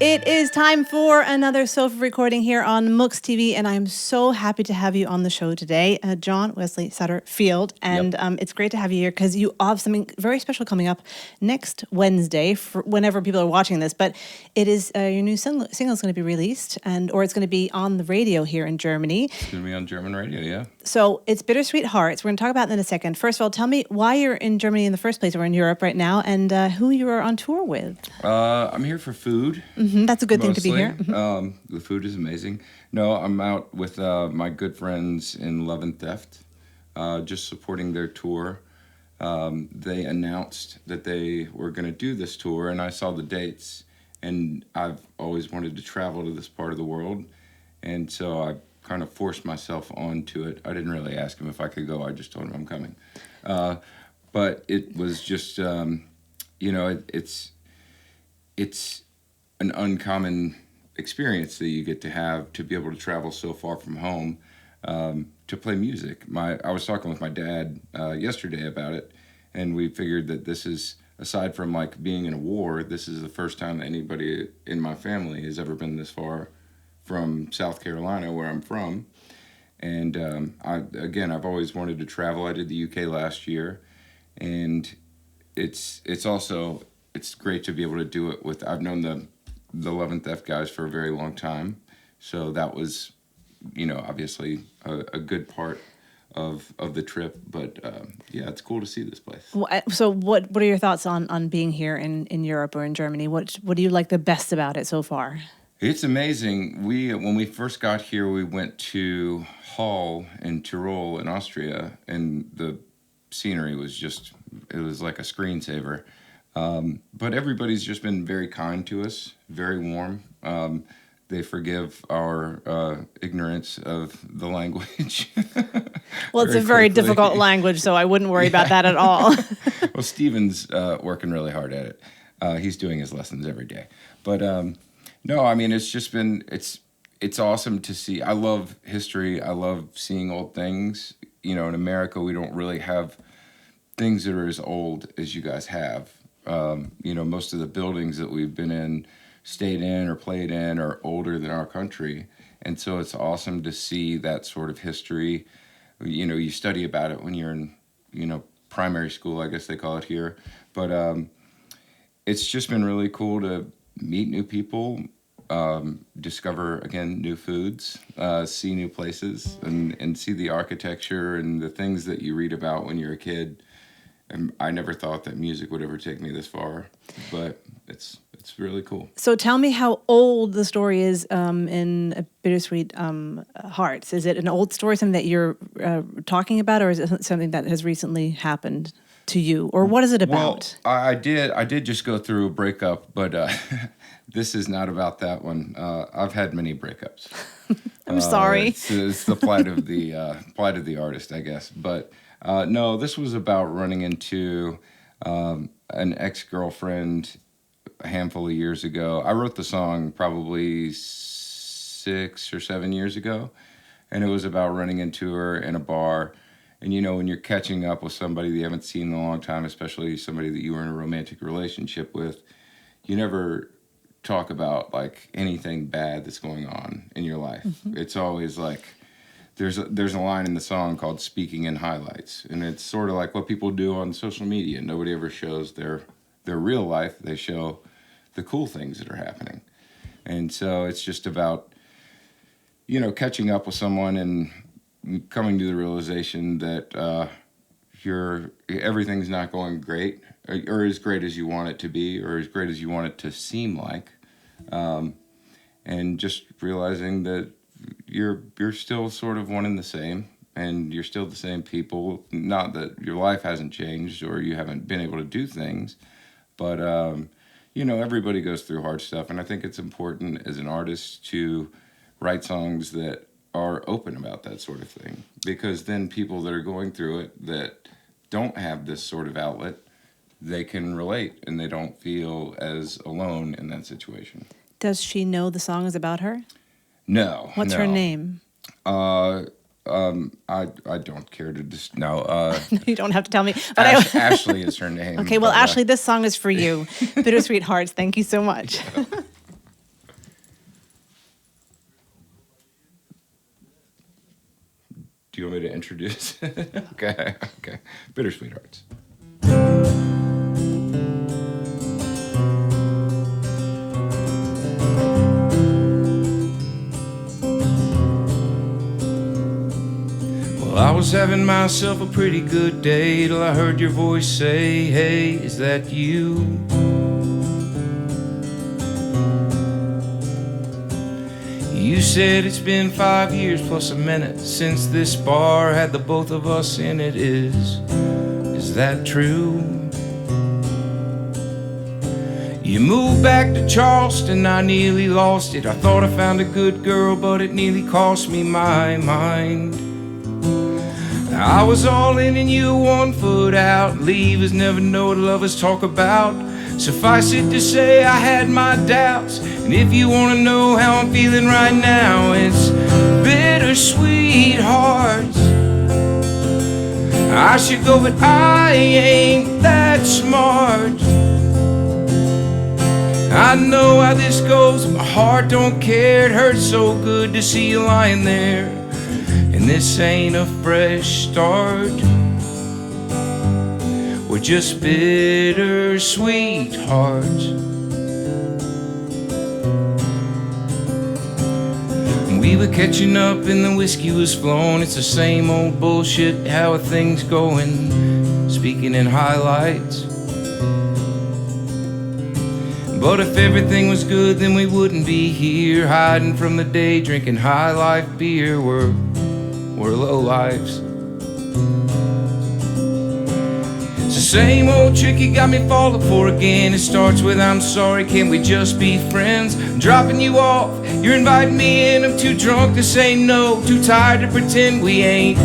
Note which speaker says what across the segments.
Speaker 1: It is time for another Sofa recording here on MUXX TV, and I'm so happy to have you on the show today, John Wesley Satterfield. And it's great to have you here because you have something very special coming up next Wednesday, for whenever people are watching this. But it is your new single is going to be released, or it's going to be on the radio here in Germany.
Speaker 2: It's going to be on German radio, yeah.
Speaker 1: So it's Bittersweet Hearts. We're going to talk about that in a second. First of all, tell me why you're in Germany in the first place, or in Europe right now, and who you are on tour with.
Speaker 2: I'm here for food.
Speaker 1: That's a good thing to
Speaker 2: mostly.
Speaker 1: be here.
Speaker 2: The food is amazing. No, I'm out with my good friends in Love and Theft, just supporting their tour. They announced that they were going to do this tour, and I saw the dates, and I've always wanted to travel to this part of the world, and so I kind of forced myself onto it. I didn't really ask him if I could go. I just told him I'm coming. But it was just, it's an uncommon experience that you get to have, to be able to travel so far from home to play music. I was talking with my dad yesterday about it, and we figured that this is, aside from like being in a war, this is the first time that anybody in my family has ever been this far from South Carolina, where I'm from. And I've always wanted to travel. I did the UK last year, and it's great to be able to do it with. I've known the Love and Theft guys for a very long time, so that was, obviously a good part of the trip. But it's cool to see this place.
Speaker 1: So what are your thoughts on being here in Europe or in Germany? What do you like the best about it so far?
Speaker 2: It's amazing. When we first got here, we went to Hall in Tyrol in Austria, and the scenery was it was like a screensaver. But everybody's just been very kind to us, very warm. They forgive our ignorance of the language.
Speaker 1: Well, it's a very difficult language, so I wouldn't worry about that at all.
Speaker 2: Well, Steven's working really hard at it. He's doing his lessons every day. But no, I mean, it's just been, it's awesome to see. I love history. I love seeing old things. In America, we don't really have things that are as old as you guys have. Most of the buildings that we've been in, stayed in, or played in are older than our country. And so it's awesome to see that sort of history. You study about it when you're in, primary school, I guess they call it here. But it's just been really cool to meet new people, discover, again, new foods, see new places, and see the architecture and the things that you read about when you're a kid. And I never thought that music would ever take me this far, but it's really cool.
Speaker 1: So tell me how old the story is in Bittersweet Hearts. Is it an old story, something that you're talking about, or is it something that has recently happened to you, or what is it about?
Speaker 2: Well, I did just go through a breakup, but this is not about that one. I've had many breakups.
Speaker 1: I'm sorry.
Speaker 2: It's the plight of the artist, I guess. But no, this was about running into an ex-girlfriend a handful of years ago. I wrote the song probably 6 or 7 years ago, and it was about running into her in a bar. And when you're catching up with somebody that you haven't seen in a long time, especially somebody that you were in a romantic relationship with, you never talk about like anything bad that's going on in your life. Mm-hmm. It's always like there's a line in the song called "Speaking in Highlights," and it's sort of like what people do on social media. Nobody ever shows their real life. They show the cool things that are happening. And so it's just about catching up with someone and coming to the realization that everything's not going great, or as great as you want it to be, or as great as you want it to seem like, and just realizing that you're still sort of one and the same, and you're still the same people. Not that your life hasn't changed or you haven't been able to do things, but everybody goes through hard stuff, and I think it's important as an artist to write songs that are open about that sort of thing, because then people that are going through it that don't have this sort of outlet, they can relate and they don't feel as alone in that situation.
Speaker 1: Does she know the song is about her?
Speaker 2: No.
Speaker 1: What's her name?
Speaker 2: I don't care to just no.
Speaker 1: You don't have to tell me. But
Speaker 2: Ashley is her name.
Speaker 1: Okay, well, Ashley, this song is for you. Bittersweet Hearts. Thank you so much.
Speaker 2: Do you want me to introduce? Okay. Bittersweet Hearts. Well, I was having myself a pretty good day till I heard your voice say, "Hey, is that you?" You said it's been 5 years plus a minute since this bar had the both of us in it. Is that true? You moved back to Charleston, I nearly lost it. I thought I found a good girl, but it nearly cost me my mind. I was all in and you 1 foot out. Leavers never know what lovers talk about. Suffice it to say I had my doubts. And if you want to know how I'm feeling right now, it's bittersweet hearts. I should go, but I ain't that smart. I know how this goes, my heart don't care. It hurts so good to see you lying there, and this ain't a fresh start. We're just bittersweet hearts. We were catching up and the whiskey was flowing. It's the same old bullshit, how are things going? Speaking in highlights. But if everything was good, then we wouldn't be here, hiding from the day, drinking high life beer. We're low lives. It's the same old trick you got me falling for again. It starts with "I'm sorry, can't we just be friends?" I'm dropping you off, you're inviting me in. I'm too drunk to say no, too tired to pretend we ain't.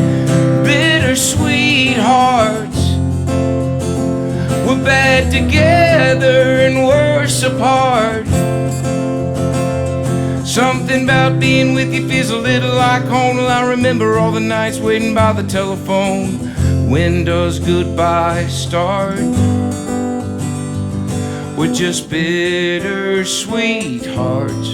Speaker 2: Bittersweet hearts. We're bad together and worse apart. Something about being with you feels a little like home. Well, I remember all the nights waiting by the telephone. When does goodbye start? We're just bittersweet hearts.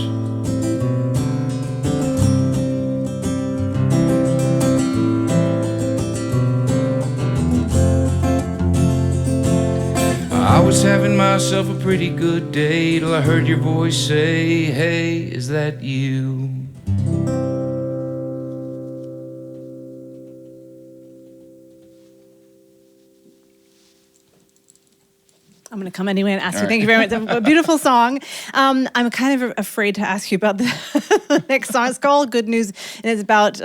Speaker 2: I was having myself a pretty good day till I heard your voice say, "Hey, is that you?"
Speaker 1: I'm going to come anyway and ask you. Thank you very much. A beautiful song. I'm kind of afraid to ask you about the next song. It's called Good News, and it's about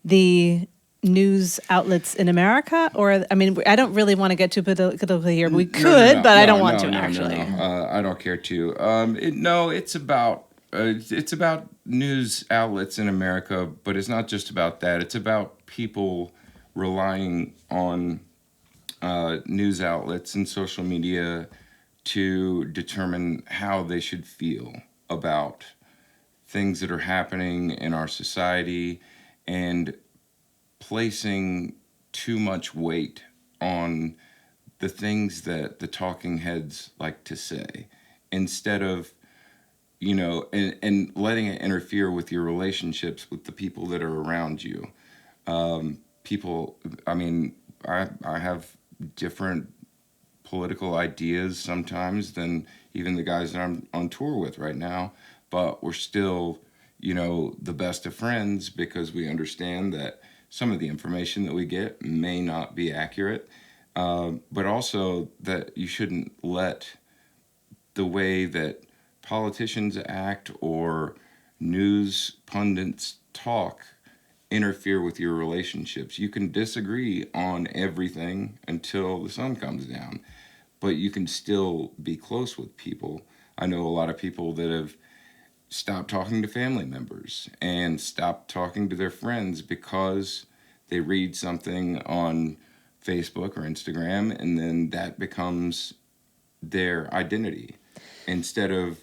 Speaker 1: the news outlets in America. Or, I mean, I don't really want to get too political here. We could, but I don't want to, actually.
Speaker 2: No. I don't care to. It's about news outlets in America, but it's not just about that. It's about people relying on news outlets and social media to determine how they should feel about things that are happening in our society, and placing too much weight on the things that the talking heads like to say, instead of, and letting it interfere with your relationships with the people that are around you. I have different political ideas sometimes than even the guys that I'm on tour with right now, but we're still, the best of friends, because we understand that some of the information that we get may not be accurate, but also that you shouldn't let the way that politicians act or news pundits talk interfere with your relationships. You can disagree on everything until the sun comes down, but you can still be close with people. I know a lot of people that have stopped talking to family members and stopped talking to their friends because they read something on Facebook or Instagram, and then that becomes their identity, instead of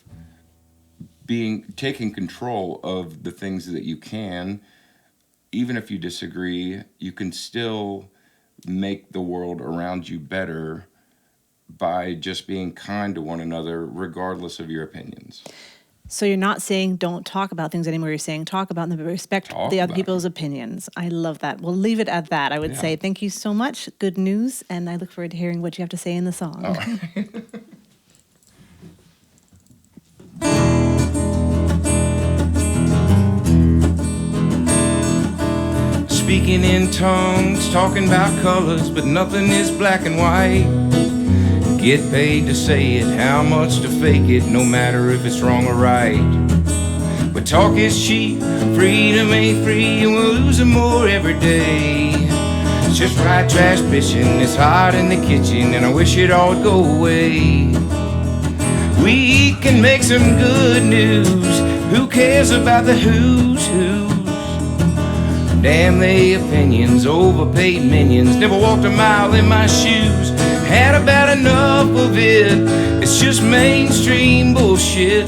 Speaker 2: taking control of the things that you can. Even if you disagree, you can still make the world around you better by just being kind to one another, regardless of your opinions.
Speaker 1: So you're not saying don't talk about things anymore. You're saying talk about them, but respect
Speaker 2: Talk
Speaker 1: the other
Speaker 2: about
Speaker 1: people's opinions. I love that. We'll leave it at that. I would
Speaker 2: Yeah.
Speaker 1: say thank you so much. Good news. And I look forward to hearing what you have to say in the song.
Speaker 2: All right. Speaking in tongues, talking about colors, but nothing is black and white. Get paid to say it, how much to fake it, no matter if it's wrong or right. But talk is cheap, freedom ain't free, and we're losing more every day. It's just right trash fishing, it's hot in the kitchen, and I wish it all would go away. We can make some good news, who cares about the who's who? Damn the opinions, overpaid minions, never walked a mile in my shoes. Had about enough of it, it's just mainstream bullshit.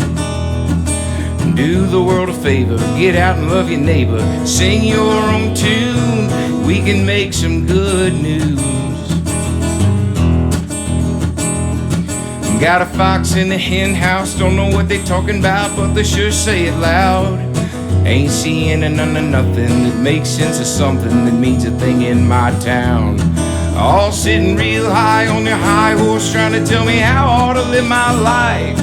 Speaker 2: Do the world a favor, get out and love your neighbor, sing your own tune, we can make some good news. Got a fox in the hen house, don't know what they talking about, but they sure say it loud. Ain't seeing none of nothing that makes sense of something that means a thing in my town. All sitting real high on their high horse, trying to tell me how I ought to live my life.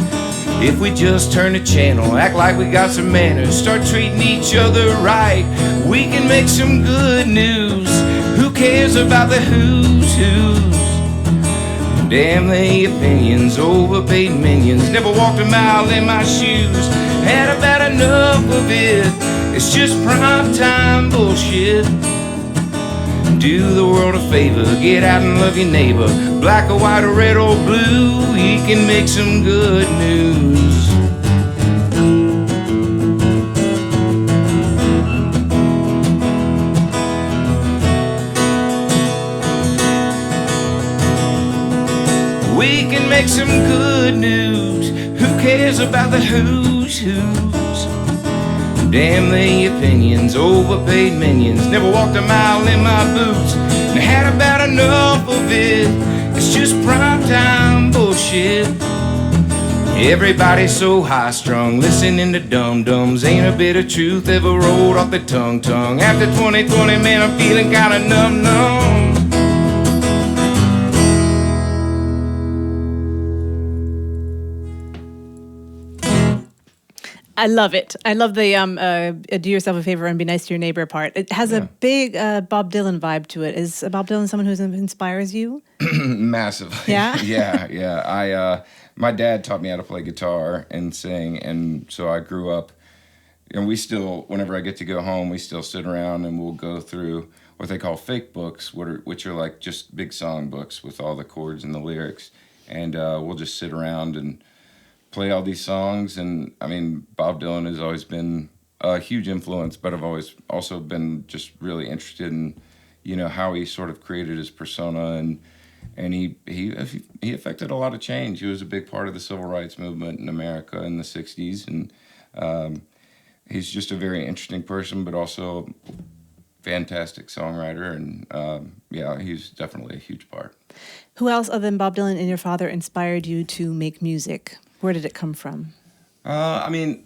Speaker 2: If we just turn the channel, act like we got some manners, start treating each other right, we can make some good news. Who cares about the who's who's? Damn the opinions, overpaid minions, never walked a mile in my shoes. Had about enough of it, it's just prime time bullshit. Do the world a favor, get out and love your neighbor, black or white or red or blue, we can make some good news. We can make some good news, who cares about the who's who's? Damn the opinions, overpaid minions, never walked a mile in my boots, and had about enough of it, it's just prime time bullshit. Everybody's so high-strung, listening to dum-dums, ain't a bit of truth ever rolled off the tongue. After 2020, man, I'm feeling kinda numb.
Speaker 1: I love it. I love the do yourself a favor and be nice to your neighbor part. It has a big Bob Dylan vibe to it. Is Bob Dylan someone who inspires you?
Speaker 2: Massively.
Speaker 1: Yeah?
Speaker 2: Yeah. My dad taught me how to play guitar and sing, and so I grew up, and we still, whenever I get to go home, we still sit around and we'll go through what they call fake books, which are like just big song books with all the chords and the lyrics, and we'll just sit around and play all these songs. And I mean, Bob Dylan has always been a huge influence, but I've always also been just really interested in, how he sort of created his persona, and he affected a lot of change. He was a big part of the civil rights movement in America in the 60s, and he's just a very interesting person, but also a fantastic songwriter, and he's definitely a huge part.
Speaker 1: Who else other than Bob Dylan and your father inspired you to make music? Where did it come from?
Speaker 2: I mean,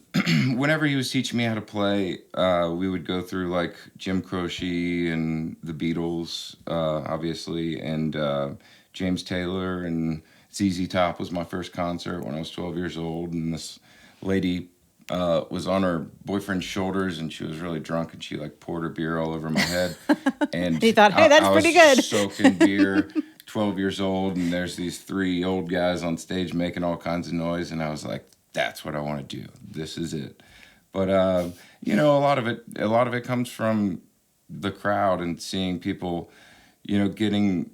Speaker 2: whenever he was teaching me how to play, we would go through like Jim Croce and the Beatles, obviously, and James Taylor, and ZZ Top was my first concert when I was 12 years old, and this lady was on her boyfriend's shoulders, and she was really drunk, and she like poured her beer all over my head. And
Speaker 1: he thought, hey, that's pretty good.
Speaker 2: Soaking beer, 12 years old, and there's these three old guys on stage making all kinds of noise, and I was like, that's what I want to do. This is it. But a lot of it comes from the crowd and seeing people, getting.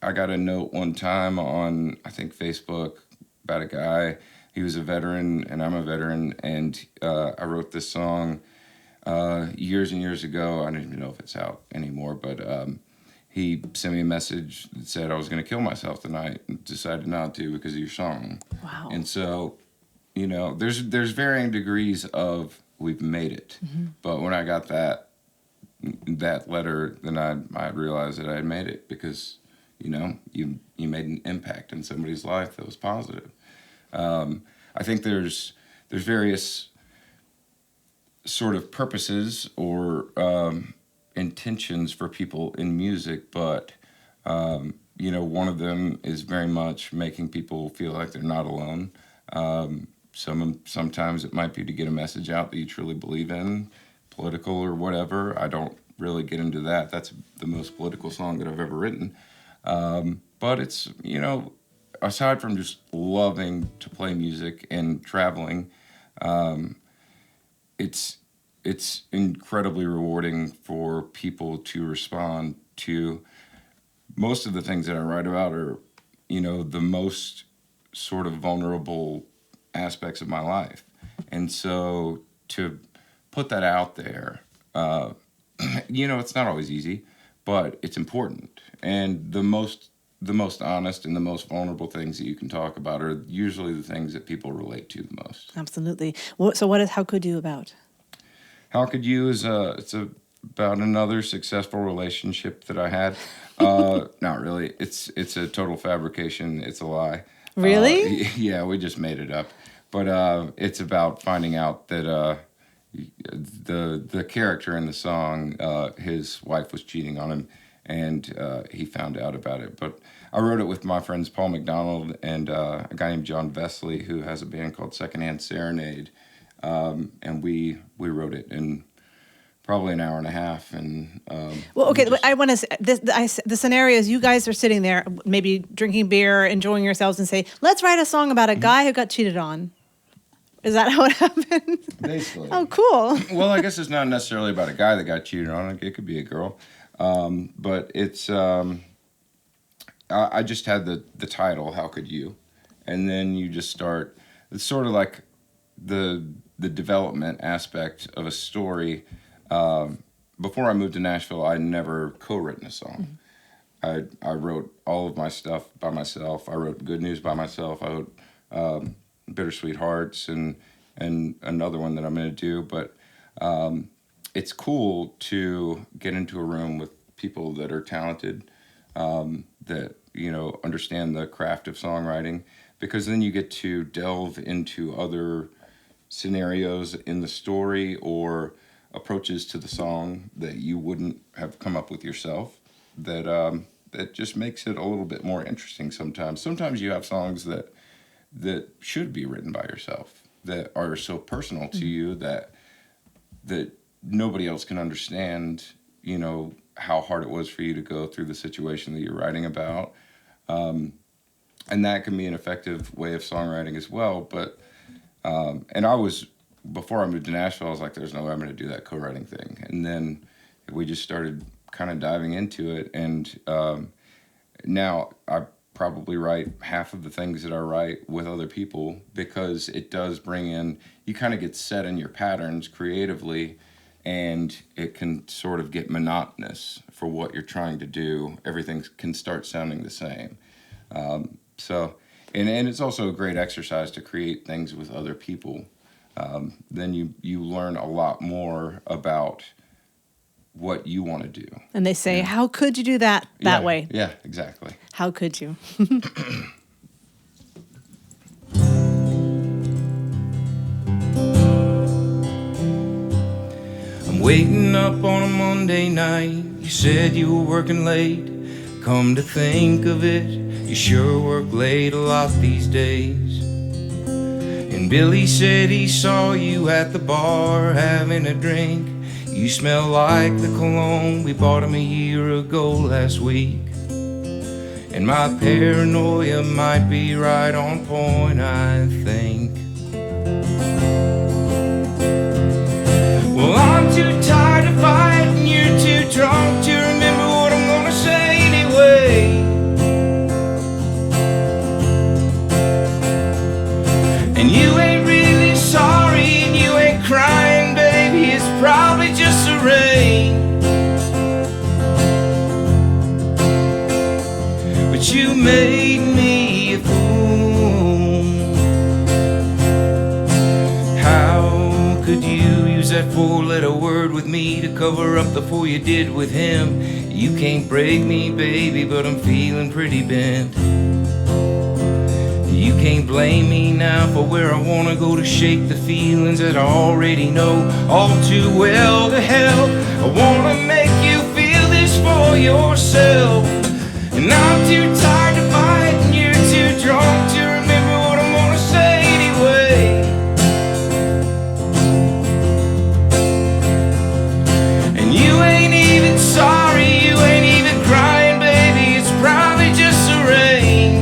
Speaker 2: I got a note one time on, I think, Facebook about a guy. He was a veteran, and I'm a veteran, and I wrote this song years and years ago. I don't even know if it's out anymore, but he sent me a message that said I was going to kill myself tonight, and decided not to because of your song.
Speaker 1: Wow.
Speaker 2: And so, there's varying degrees of we've made it. Mm-hmm. But when I got that letter, then I realized that I had made it, because you made an impact in somebody's life that was positive. I think there's there's various sort of purposes or intentions for people in music, but one of them is very much making people feel like they're not alone. Sometimes it might be to get a message out that you truly believe in, political or whatever. I don't really get into that. That's the most political song that I've ever written. But it's, aside from just loving to play music and traveling, it's incredibly rewarding for people to respond to. Most of the things that I write about are, the most sort of vulnerable aspects of my life. And so to put that out there, it's not always easy, but it's important. And the most honest and the most vulnerable things that you can talk about are usually the things that people relate to the most.
Speaker 1: Absolutely. So what is How Could You about?
Speaker 2: How Could You is it's about another successful relationship that I had. Not really. It's a total fabrication. It's a lie.
Speaker 1: Really?
Speaker 2: Yeah, we just made it up. But it's about finding out that the character in the song, his wife was cheating on him, and he found out about it. But I wrote it with my friends Paul McDonald and a guy named John Vesley, who has a band called Secondhand Serenade, and we wrote it in probably an hour and a half. And
Speaker 1: well, okay, I want to say the scenario is you guys are sitting there, maybe drinking beer, enjoying yourselves, and say, "Let's write a song about a guy who got cheated on." Is that how it happened?
Speaker 2: Basically.
Speaker 1: Oh, cool.
Speaker 2: Well, I guess it's not necessarily about a guy that got cheated on. It could be a girl. But it's, I just had the title, How Could You? And then you just start, it's sort of like the development aspect of a story. Before I moved to Nashville, I never co-written a song. Mm-hmm. I wrote all of my stuff by myself. I wrote Good News by myself. I wrote Bittersweet Hearts and another one that I'm going to do. But it's cool to get into a room with people that are talented, that, understand the craft of songwriting, because then you get to delve into other scenarios in the story or approaches to the song that you wouldn't have come up with yourself, that just makes it a little bit more interesting sometimes. Sometimes you have songs that should be written by yourself, that are so personal to you that nobody else can understand, how hard it was for you to go through the situation that you're writing about. And that can be an effective way of songwriting as well. But, before I moved to Nashville, I was like, there's no way I'm going to do that co-writing thing. And then we just started kind of diving into it. And now I probably write half of the things that I write with other people, because it does bring in, you kind of get set in your patterns creatively, and it can sort of get monotonous for what you're trying to do. Everything can start sounding the same. And it's also a great exercise to create things with other people. Then you learn a lot more about what you want to do.
Speaker 1: And they say, how could you do that way?
Speaker 2: Yeah, exactly.
Speaker 1: How could you?
Speaker 3: I'm waiting up on a Monday night. You said you were working late. Come to think of it, you sure work late a lot these days. And Billy said he saw you at the bar having a drink. You smell like the cologne we bought him a year ago last week. And my paranoia might be right on point, I think. Well, I'm too tired to fight and you're too drunk to remember what I'm gonna say anyway. And you ain't really sorry and you ain't crying, baby, it's probably just the rain. But you made me a fool. How could you use that four-letter word with me to cover up the four you did with him? You can't break me, baby, but I'm feeling pretty bent. You can't blame me now for where I wanna go to shake the feelings that I already know all too well. To hell, I wanna make you feel this for yourself. And I'm too tired to fight, and you're too drunk to remember what I'm gonna say anyway. And you ain't even sorry, you ain't even crying, baby, it's probably just the rain.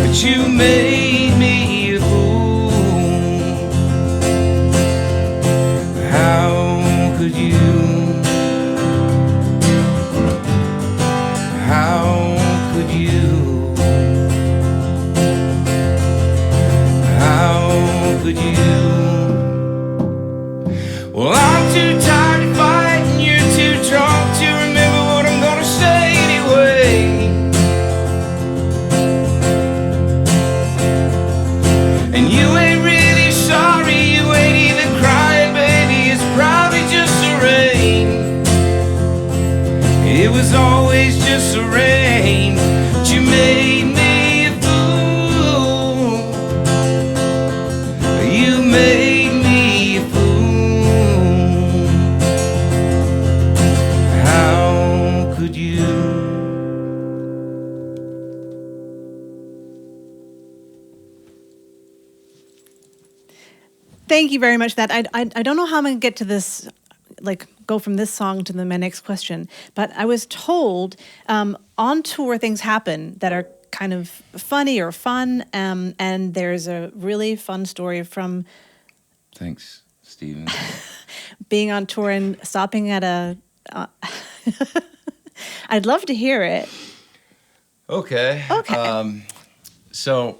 Speaker 3: But you made me a fool. How could you? How could you? How could you? Well, I'm too tired to fight, and you're too drunk to remember what I'm gonna say anyway. And you ain't really sorry, you ain't even crying, baby, it's probably just the rain. It was always just the rain, but you made me a fool. You made me a fool. How could you?
Speaker 1: Thank you very much for that. I don't know how I'm going to get to this, like go from this song to my next question, but I was told on tour things happen that are kind of funny or fun, and there's a really fun story from
Speaker 2: Thanks, Steven.
Speaker 1: being on tour and stopping at a... I'd love to hear it.
Speaker 2: Okay.
Speaker 1: Okay.
Speaker 2: So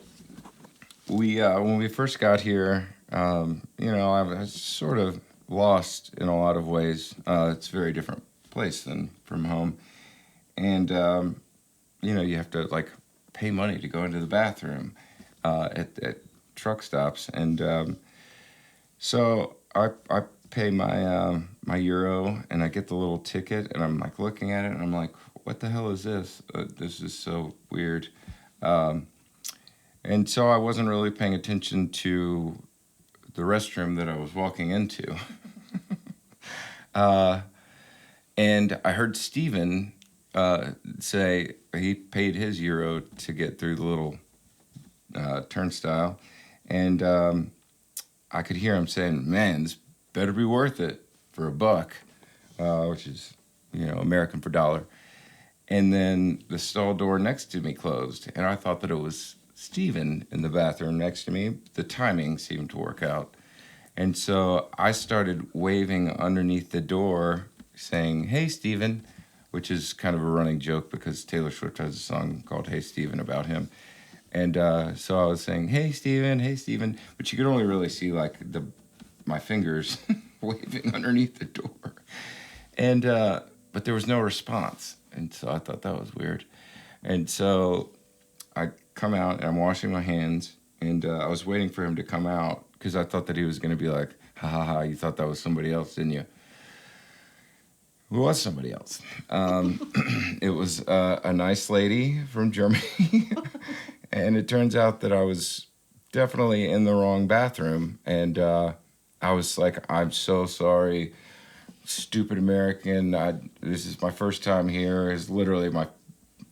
Speaker 2: we when we first got here, I was sort of lost in a lot of ways. It's a very different place than from home, and you have to like pay money to go into the bathroom at truck stops, and so I pay my my euro, and I get the little ticket, and I'm like looking at it, and I'm like, what the hell is this? This is so weird. And so I wasn't really paying attention to the restroom that I was walking into. And I heard Steven say he paid his euro to get through the little turnstile. And I could hear him saying, man, this better be worth it for $1, which is, American for dollar. And then the stall door next to me closed, and I thought that it was Steven in the bathroom next to me. The timing seemed to work out. And so I started waving underneath the door saying, hey, Steven, which is kind of a running joke because Taylor Swift has a song called Hey, Steven about him. And so I was saying, hey, Steven, but you could only really see like my fingers waving underneath the door. And but there was no response. And so I thought that was weird. And so I come out and I'm washing my hands, and I was waiting for him to come out because I thought that he was going to be like, ha ha ha, you thought that was somebody else, didn't you? It was somebody else. It was a nice lady from Germany. And it turns out that I was definitely in the wrong bathroom. And I was like, I'm so sorry, stupid American. This is my first time here. It's literally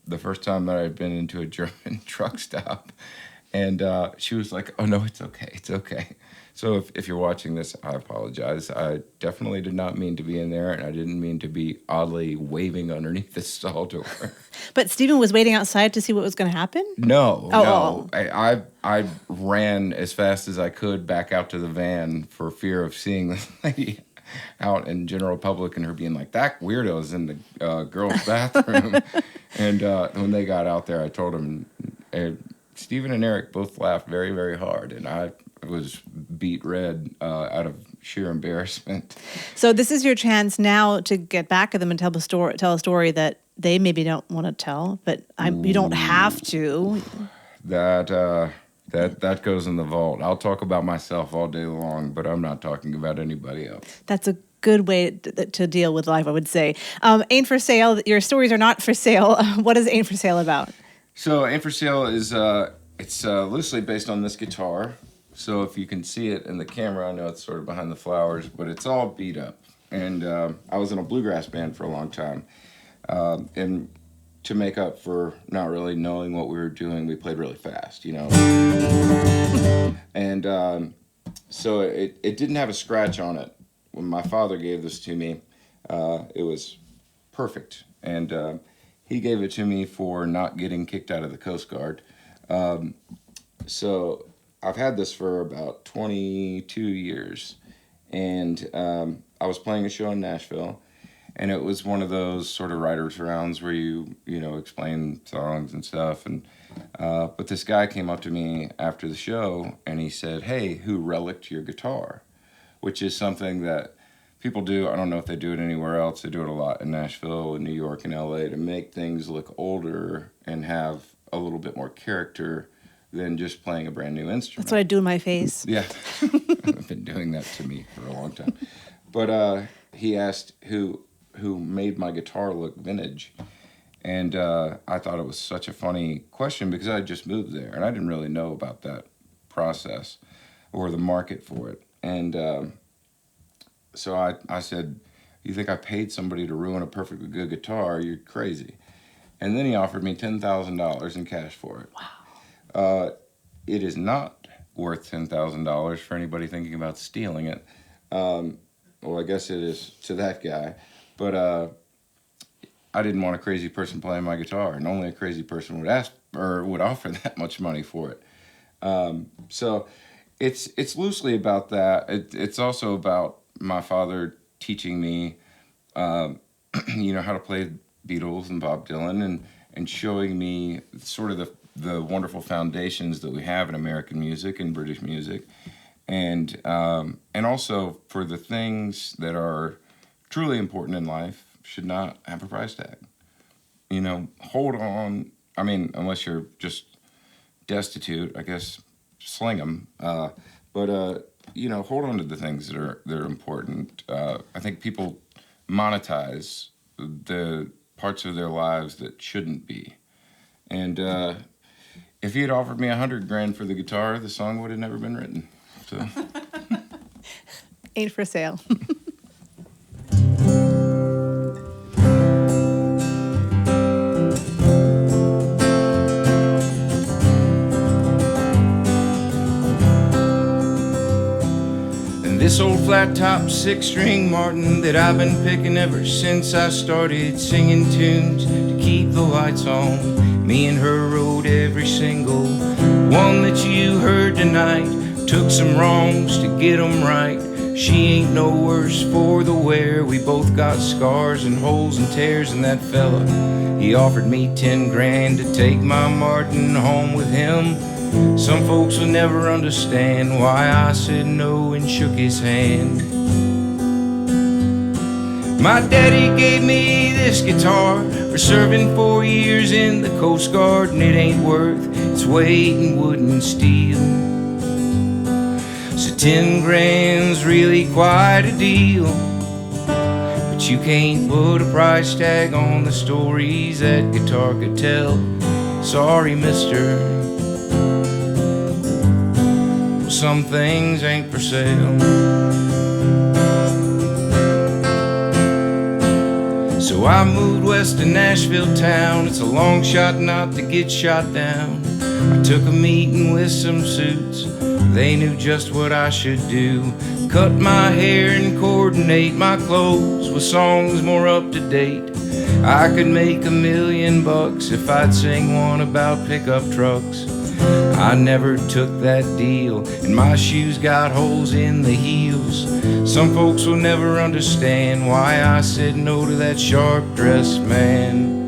Speaker 2: the first time that I'd been into a German truck stop. And she was like, oh, no, it's okay. So if you're watching this, I apologize. I definitely did not mean to be in there, and I didn't mean to be oddly waving underneath the stall door.
Speaker 1: But Steven was waiting outside to see what was going to happen?
Speaker 2: No.
Speaker 1: Oh.
Speaker 2: I ran as fast as I could back out to the van for fear of seeing this lady out in general public and her being like, that weirdo's in the girls' bathroom. And when they got out there, I told them, Steven and Eric both laughed very, very hard, and I was beat red out of sheer embarrassment. So
Speaker 1: this is your chance now to get back at them and tell a story that they maybe don't want to tell, but you don't have to.
Speaker 2: That goes in the vault. I'll talk about myself all day long, but I'm not talking about anybody else.
Speaker 1: That's a good way to deal with life, I would say. Ain't for Sale, your stories are not for sale. What is Ain't for Sale about?
Speaker 2: So Ain't for Sale is it's loosely based on this guitar. So if you can see it in the camera, I know it's sort of behind the flowers, but it's all beat up. And I was in a bluegrass band for a long time. And to make up for not really knowing what we were doing, we played really fast, you know. And so it didn't have a scratch on it. When my father gave this to me, it was perfect. And he gave it to me for not getting kicked out of the Coast Guard. So I've had this for about 22 years. And I was playing a show in Nashville. And it was one of those sort of writers' rounds where you explain songs and stuff. And but this guy came up to me after the show and he said, "Hey, who relicked your guitar?" Which is something that people do. I don't know if they do it anywhere else. They do it a lot in Nashville and New York and LA to make things look older and have a little bit more character than just playing a brand new instrument.
Speaker 1: That's what I do in my face.
Speaker 2: Yeah, I've been doing that to me for a long time. But he asked who made my guitar look vintage. And I thought it was such a funny question because I had just moved there and I didn't really know about that process or the market for it. And so I said, "You think I paid somebody to ruin a perfectly good guitar? You're crazy." And then he offered me $10,000 in cash for it. Wow. It is not worth $10,000 for anybody thinking about stealing it. Well, I guess it is to that guy. But I didn't want a crazy person playing my guitar, and only a crazy person would ask or would offer that much money for it. So it's loosely about that. It's also about my father teaching me, how to play Beatles and Bob Dylan, and showing me sort of the wonderful foundations that we have in American music and British music, and also for the things that are truly important in life should not have a price tag. Hold on. I mean, unless you're just destitute, I guess sling them. But hold on to the things that are important. I think people monetize the parts of their lives that shouldn't be. And if he had offered me $100,000 for the guitar, the song would have never been written. So.
Speaker 1: Ain't for Sale.
Speaker 3: This old flat-top 6-string Martin that I've been picking ever since I started singing tunes to keep the lights on. Me and her wrote every single one that you heard tonight. Took some wrongs to get them right. She ain't no worse for the wear. We both got scars and holes and tears. And that fella, he offered me $10,000 to take my Martin home with him. Some folks will never understand why I said no and shook his hand. My daddy gave me this guitar for serving 4 years in the Coast Guard, and it ain't worth its weight in wood and steel. So $10,000's really quite a deal, but you can't put a price tag on the stories that guitar could tell. Sorry, mister. Some things ain't for sale. So I moved west to Nashville town. It's a long shot not to get shot down. I took a meeting with some suits. They knew just what I should do. Cut my hair and coordinate my clothes with songs more up to date. I could make $1 million if I'd sing one about pickup trucks. I never took that deal, and my shoes got holes in the heels. Some folks will never understand why I said no to that sharp-dressed man.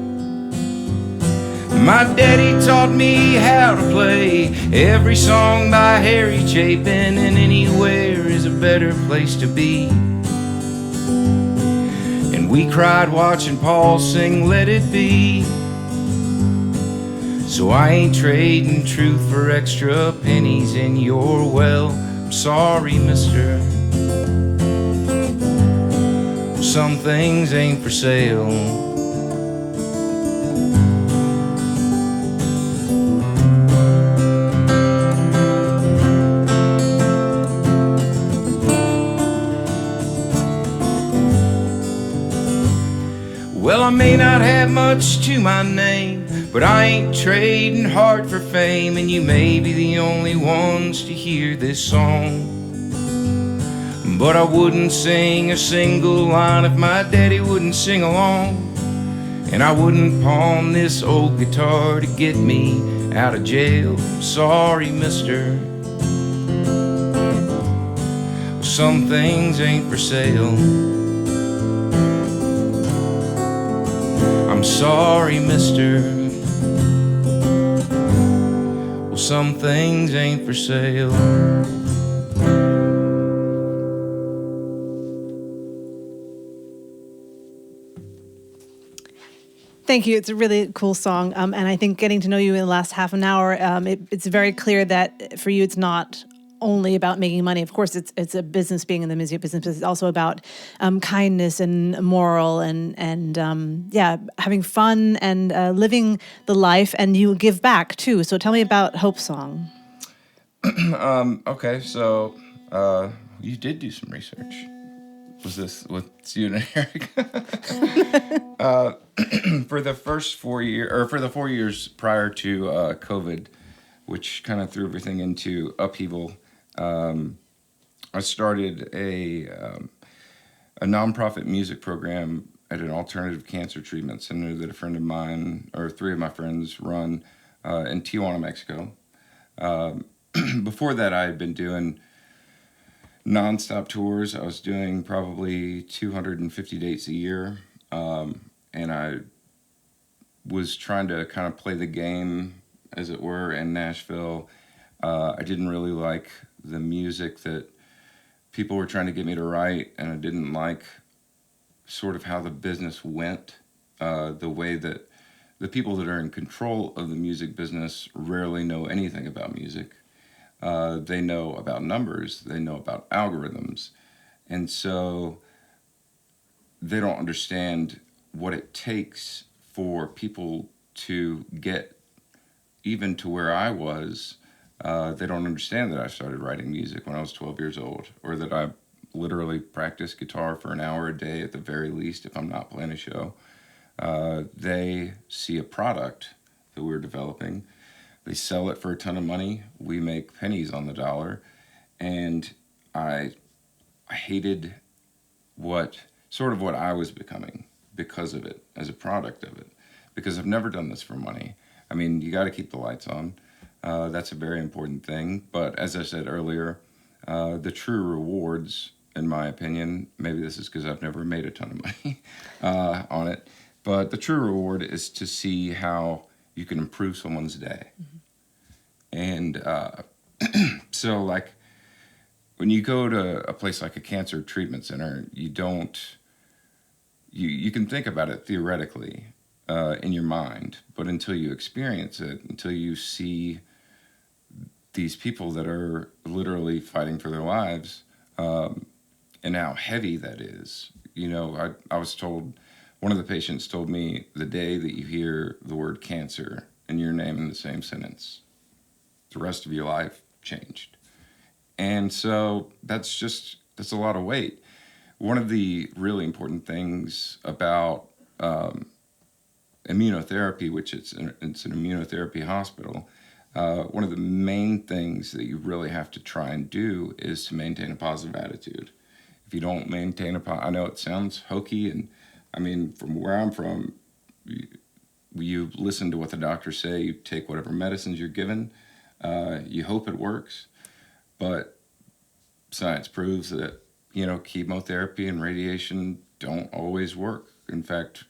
Speaker 3: My daddy taught me how to play every song by Harry Chapin, and anywhere is a better place to be. And we cried watching Paul sing Let It Be. So I ain't trading truth for extra pennies in your well. I'm sorry, mister. some things ain't for sale. Well, I may not have much to my name, but I ain't trading hard for fame, and you may be the only ones to hear this song. But I wouldn't sing a single line if my daddy wouldn't sing along, and I wouldn't pawn this old guitar to get me out of jail. Sorry, mister, some things ain't for sale. I'm sorry, mister, well, some things ain't for sale.
Speaker 1: Thank you. It's a really cool song. And I think getting to know you in the last half an hour, it's very clear that for you, it's not only about making money. Of course, it's a business, being in the music business, but it's also about kindness and moral and having fun and living the life, and you give back too. So tell me about Hope Song.
Speaker 2: Okay, so you did do some research. Was this with you and Eric? For the first 4 years, or for the 4 years prior to COVID, which kind of threw everything into upheaval, I started a nonprofit music program at an alternative cancer treatment center that a friend of mine, or three of my friends, run in Tijuana, Mexico. Before that, I had been doing nonstop tours. I was doing probably 250 dates a year, and I was trying to kind of play the game, as it were, in Nashville. I didn't really like the music that people were trying to get me to write, and I didn't like sort of how the business went, the way that the people that are in control of the music business rarely know anything about music. They know about numbers, they know about algorithms, and so they don't understand what it takes for people to get even to where I was. They don't understand that I started writing music when I was 12 years old, or that I literally practice guitar for an hour a day at the very least if I'm not playing a show. They see a product that we're developing. They sell it for a ton of money. We make pennies on the dollar. And I hated what I was becoming because of it, as a product of it. Because I've never done this for money. I mean, you got to keep the lights on. That's a very important thing. But as I said earlier, the true rewards, in my opinion, maybe this is because I've never made a ton of money on it, but the true reward is to see how you can improve someone's day. Mm-hmm. And so, like, when you go to a place like a cancer treatment center, you can think about it theoretically in your mind, but until you experience it, until you see these people that are literally fighting for their lives, and how heavy that is. You know, I was told, one of the patients told me, the day that you hear the word cancer and your name in the same sentence, the rest of your life changed. And so that's a lot of weight. One of the really important things about immunotherapy, which it's an immunotherapy hospital, one of the main things that you really have to try and do is to maintain a positive attitude. If you don't maintain I know it sounds hokey, and I mean, from where I'm from, you listen to what the doctors say, you take whatever medicines you're given, you hope it works, but science proves that, you know, chemotherapy and radiation don't always work. In fact,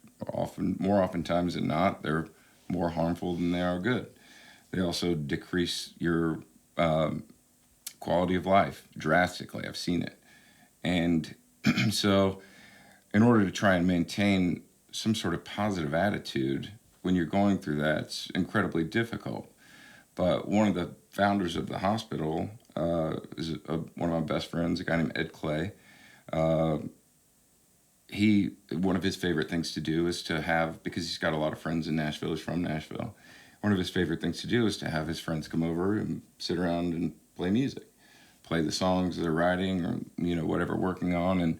Speaker 2: more oftentimes than not, they're more harmful than they are good. They also decrease your quality of life drastically. I've seen it. And so in order to try and maintain some sort of positive attitude when you're going through that, it's incredibly difficult. But one of the founders of the hospital is one of my best friends, a guy named Ed Clay. one of his favorite things to do is to have, because he's got a lot of friends in Nashville, he's from Nashville, one of his favorite things to do is to have his friends come over and sit around and play music, play the songs they're writing or, whatever working on. And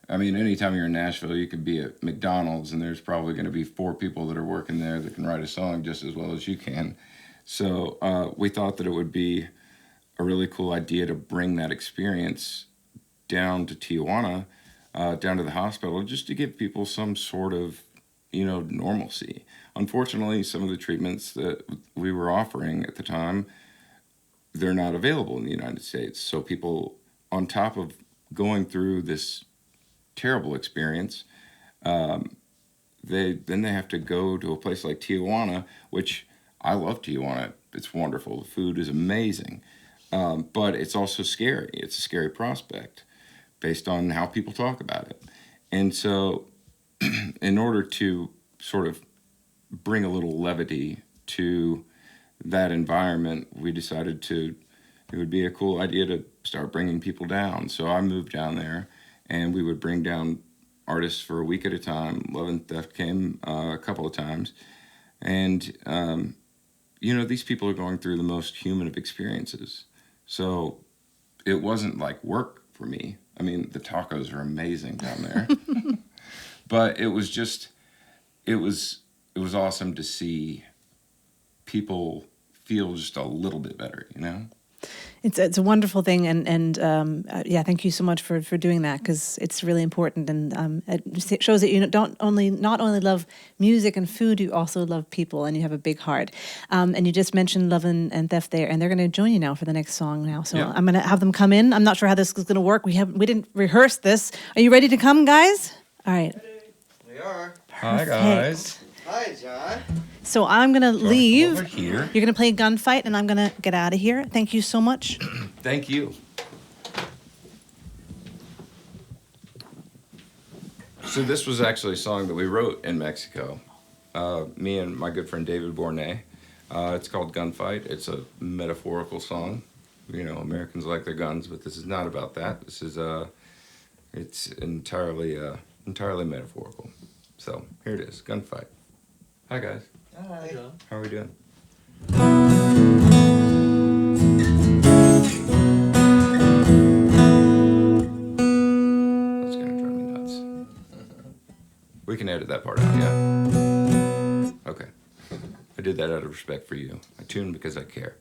Speaker 2: I mean, anytime you're in Nashville, you could be at McDonald's and there's probably going to be 4 people that are working there that can write a song just as well as you can. So we thought that it would be a really cool idea to bring that experience down to Tijuana, down to the hospital, just to give people some sort of, normalcy. Unfortunately, some of the treatments that we were offering at the time, they're not available in the United States. So people, on top of going through this terrible experience, they have to go to a place like Tijuana, which I love Tijuana. It's wonderful. The food is amazing. But it's also scary. It's a scary prospect based on how people talk about it. And so in order to sort of bring a little levity to that environment, we decided it would be a cool idea to start bringing people down. So I moved down there, and we would bring down artists for a week at a time. Love and Theft came a couple of times. And, these people are going through the most human of experiences. So it wasn't like work for me. I mean, the tacos are amazing down there. But it was awesome to see people feel just a little bit better,
Speaker 1: It's a wonderful thing, and thank you so much for doing that, because it's really important, and it shows that you not only love music and food, you also love people, and you have a big heart. And you just mentioned Love and Theft there, and they're going to join you now for the next song now. So I'm going to have them come in. I'm not sure how this is going to work. We didn't rehearse this. Are you ready to come, guys? All right.
Speaker 4: We are.
Speaker 3: Hi, guys.
Speaker 4: Hi, John.
Speaker 1: So I'm going to leave.
Speaker 2: Over here.
Speaker 1: You're going to play Gunfight, and I'm going to get out of here. Thank you so much.
Speaker 2: Thank you. So this was actually a song that we wrote in Mexico. Me and my good friend David Bournet. It's called Gunfight. It's a metaphorical song. Americans like their guns, but this is not about that. This is it's entirely metaphorical. So here it is, Gunfight. Hi guys.
Speaker 4: Hi, John.
Speaker 2: How are we doing? That's gonna drive me nuts. We can edit that part out, yeah? Okay. I did that out of respect for you. I tuned because I care.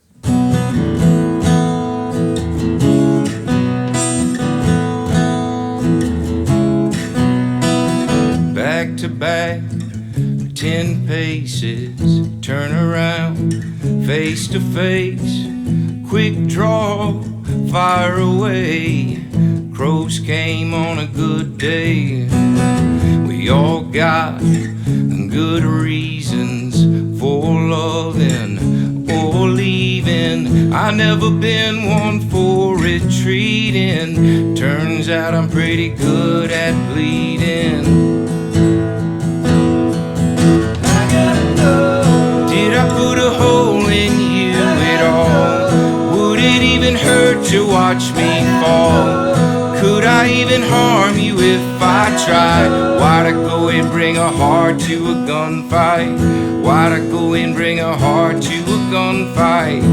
Speaker 3: Back to back, 10 paces, turn around, face to face, quick draw, fire away. Crows came on a good day. We all got good reasons for loving or leaving. I never been one for retreating. Turns out I'm pretty good at bleeding. Did I put a hole in you at all? Would it even hurt to watch me fall? Could I even harm you if I tried? Why'd I go and bring a heart to a gunfight? Why'd I go and bring a heart to a gunfight?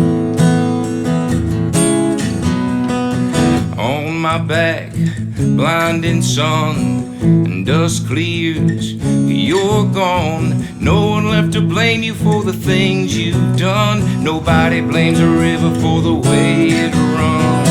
Speaker 3: On my back, blinding sun, and dust clears, you're gone. No one left to blame you for the things you've done. Nobody blames a river for the way it runs.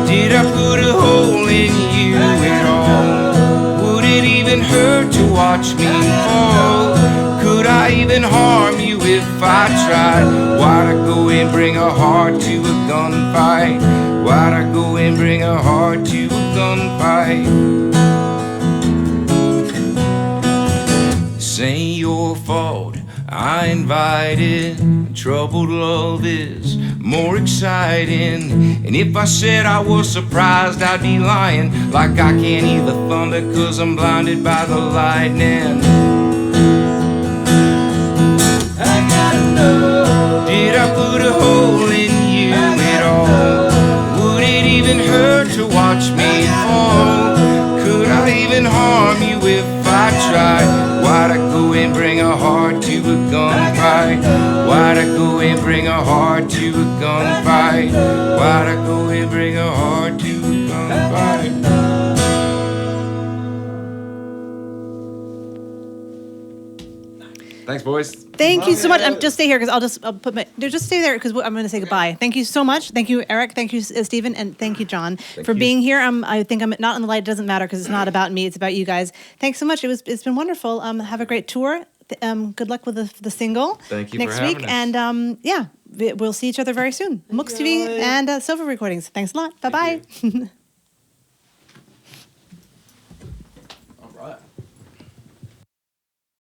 Speaker 3: Did I put a hole in you at all? Would it even hurt to watch me fall? Could I even harm you if I tried? Why'd I go and bring a heart to a gunfight? Why'd I go and bring a heart to a gunfight? This ain't your fault, I invited. Troubled love is more exciting. And if I said I was surprised, I'd be lying. Like I can't hear the thunder 'cause I'm blinded by the lightning. I gotta know, did I put a hole in you at all? Would it even hurt to watch me fall? Could I even harm heart to a gunfight? Why'd I go and bring a heart to a gunfight? Why'd I go and bring a heart to a gunfight?
Speaker 2: Thanks, boys.
Speaker 1: Thank you so much. Just stay here because I'll put my. Just stay there because I'm going to say goodbye. Thank you so much. Thank you, Eric. Thank you, Stephen, and thank you, John, for being here. I think I'm not on the light. It doesn't matter because it's not about me. It's about you guys. Thanks so much. It's been wonderful. Have a great tour. Good luck with the single.
Speaker 5: Thank you
Speaker 1: next
Speaker 5: for having
Speaker 1: week.
Speaker 5: us.
Speaker 1: And yeah, we'll see each other very soon. MUXX TV and SofaRecordings. Thanks a lot. Bye bye.